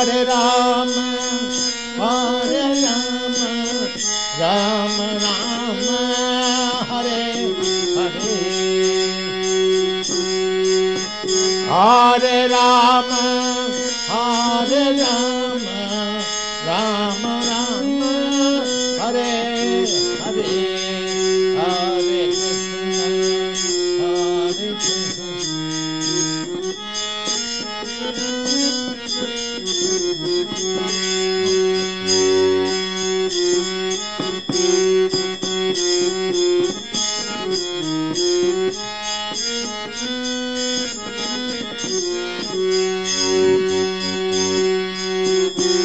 Hare Rama, Hare Rama, Rama Rama, Hare Hare. Hare Rama, Hare Rama, Rama Rama, Hare Hare. Hare Krishna, Hare Krishna.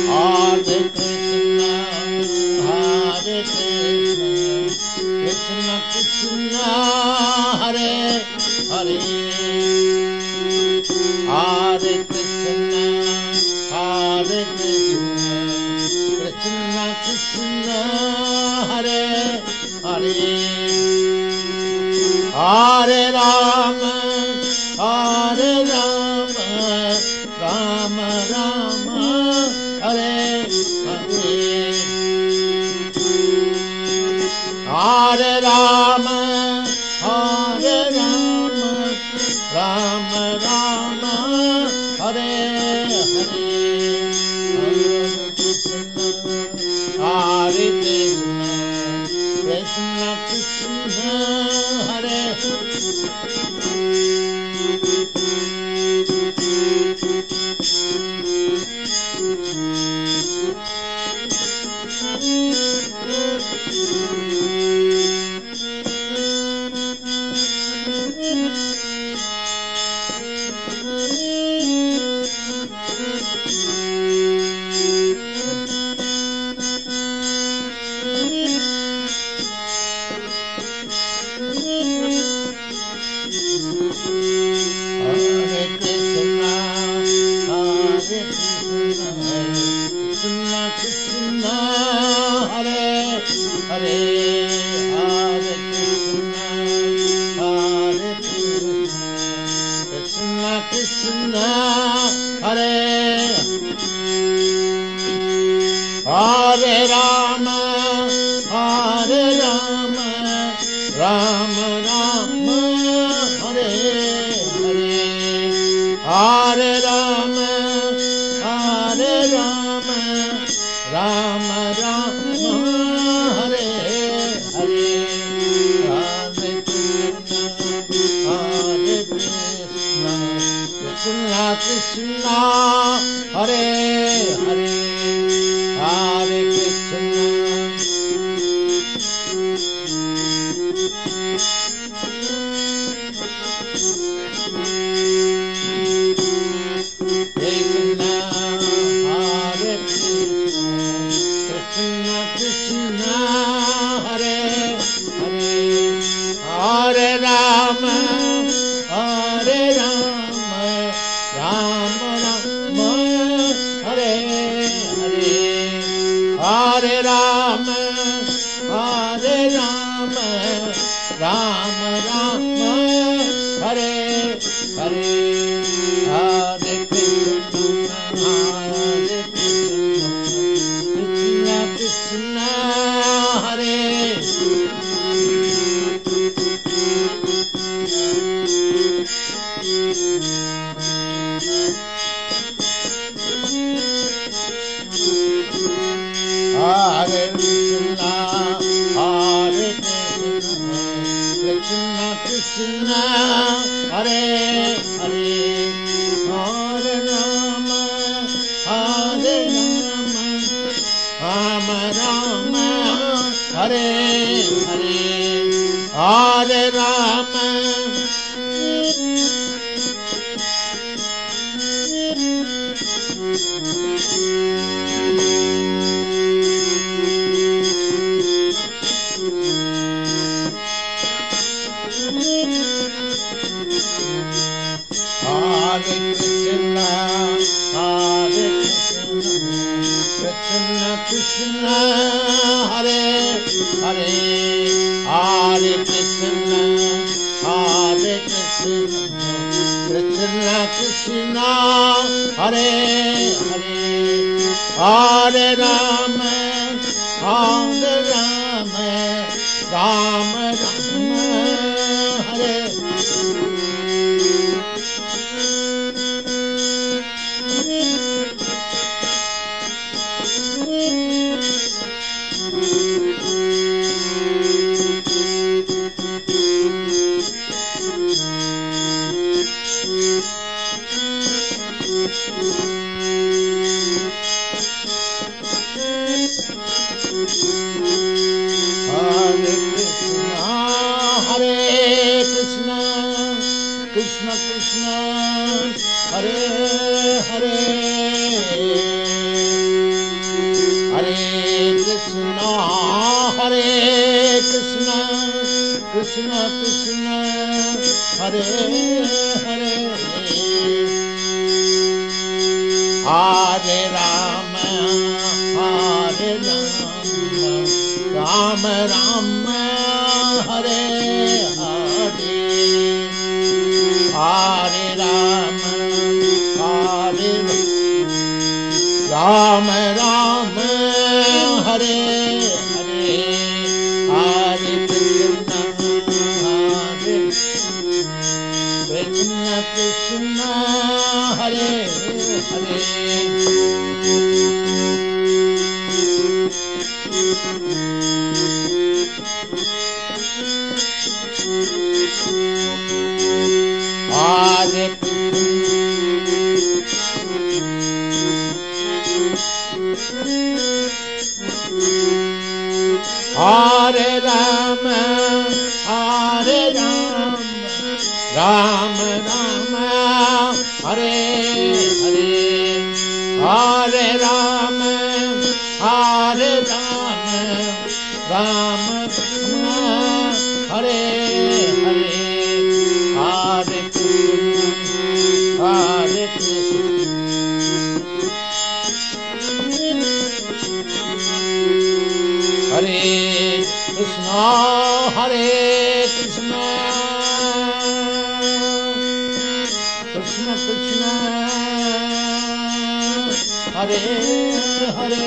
Hare Krishna, Hare Krishna, Krishna Krishna, Hare Hare. Hare Krishna, Hare Krishna, Krishna Krishna, Hare Hare. Hare Rama, Hare Rama, Rama Rama, Hare Hare. Hare Rama, Hare Rama, Rama Rama, Hare Hare. Hare Krishna, Hare Krishna, Krishna Krishna, Hare Krishna, Hare Hare Rama, Hare Rama, Rama Rama, Hare Hare. Hare Rama, Hare Rama, Rama Rama, Hare Hare. Hare Krishna, Hare Krishna, Krishna Krishna, Hare Hare. Hare Krishna. Krishna, Hare Krishna, Krishna Krishna, Hare Hare. Hare Rama, Hare Rama, Rama Rama, Hare Hare. Hare Rama, Hare Rama, Rama Rama, Hare Hare. Hare Krishna, Hare Krishna, Krishna Krishna, Hare. Hare Krishna, Hare Krishna, Krishna Krishna, Hare Hare. Hare Rama, Hare Rama, Rama Rama, Hare Hare. Hare Rama, Hare Krishna, Hare Krishna, Krishna Krishna, Hare Hare. Hare Krishna, Hare Krishna, Krishna Krishna, Hare Hare, Hare Rama, Hare Rama, Rama Rama, Hare Krishna Krishna, Hare Hare, Hare Krishna, Hare Krishna, Krishna Krishna, Hare Hare, Hare Rama, Hare Rama, Rama Rama, Hare Hare, Hare Rama, Hare Rama, Rama Hare Hare, Hare Krishna, Hare Krishna, Krishna Hare Hare, Hare Hare Rama, Hare Rama, Rama Rama, Hare Hare, Hare Rama, Hare Rama, Rama Rama, Hare Hare, Hare Krishna, Hare Krishna, Hare Krishna, Hare Krishna, Krishna Krishna, Hare Hare,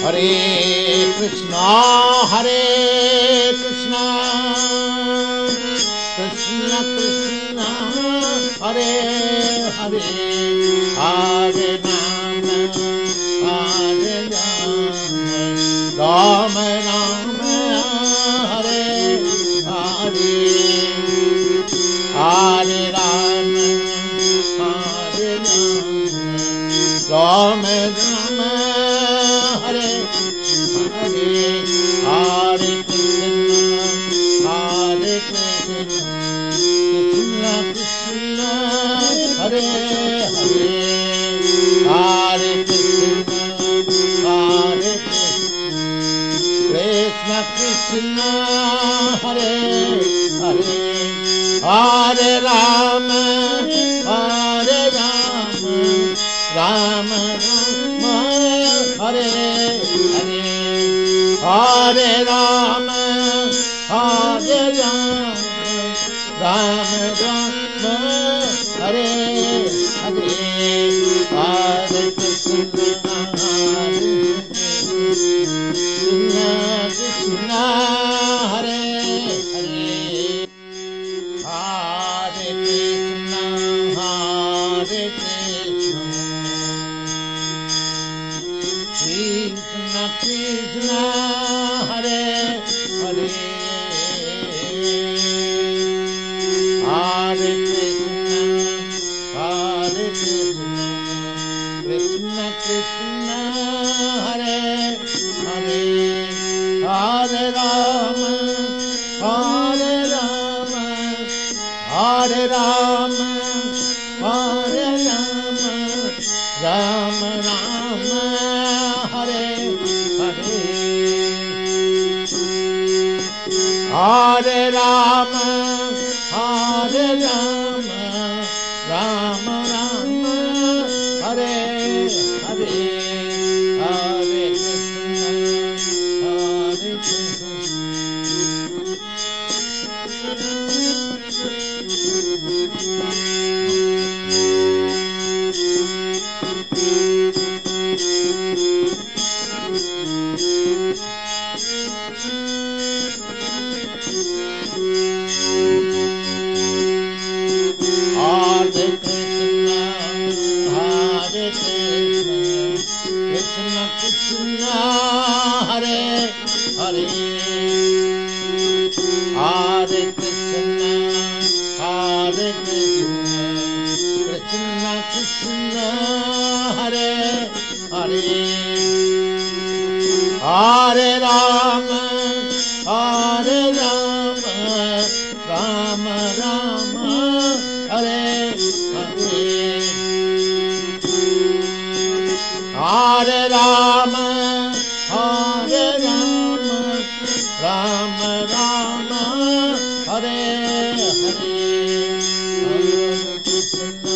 Hare Krishna, Hare Krishna, Krishna Krishna, Hare Hare, Hare Rama, Hare Rama, Rama Rama, Hare Hare, Hare Rama, Hare Rama, Rama Rama, Hare Hare, Hare Krishna, Hare Krishna, Krishna Krishna, Hare Hare, Hare Krishna, Hare Krishna, Krishna Hare Hare, Hare Rama, Hare Rama, Rama Rama, Hare Hare, Hare Rama, Hare Rama, Rama Rama, Hare Hare, Hare Krishna, Hare Krishna, Krishna Hare Hare, Hare Krishna, Hare Krishna, Krishna Krishna, Hare Hare, Hare Krishna, Hare Krishna, Krishna Krishna, Hare Hare, Hare Rama, Hare Rama, Hare Rama, Hare Rama, Rama Rama, Hare Hare, Hare Rama, Hare Rama, Rama Rama, Hare Hare, Hare Krishna, Hare Krishna. Hare Krishna, Hare Krishna, Krishna Krishna, Hare Hare, Hare Krishna, Hare Krishna, Krishna Krishna, Hare Hare, Hare Rama, Hare Rama, Rama Rama, Hare Hare, Hare Rama, Hare Rama, Rama Rama, Hare Hare, Hare Krishna.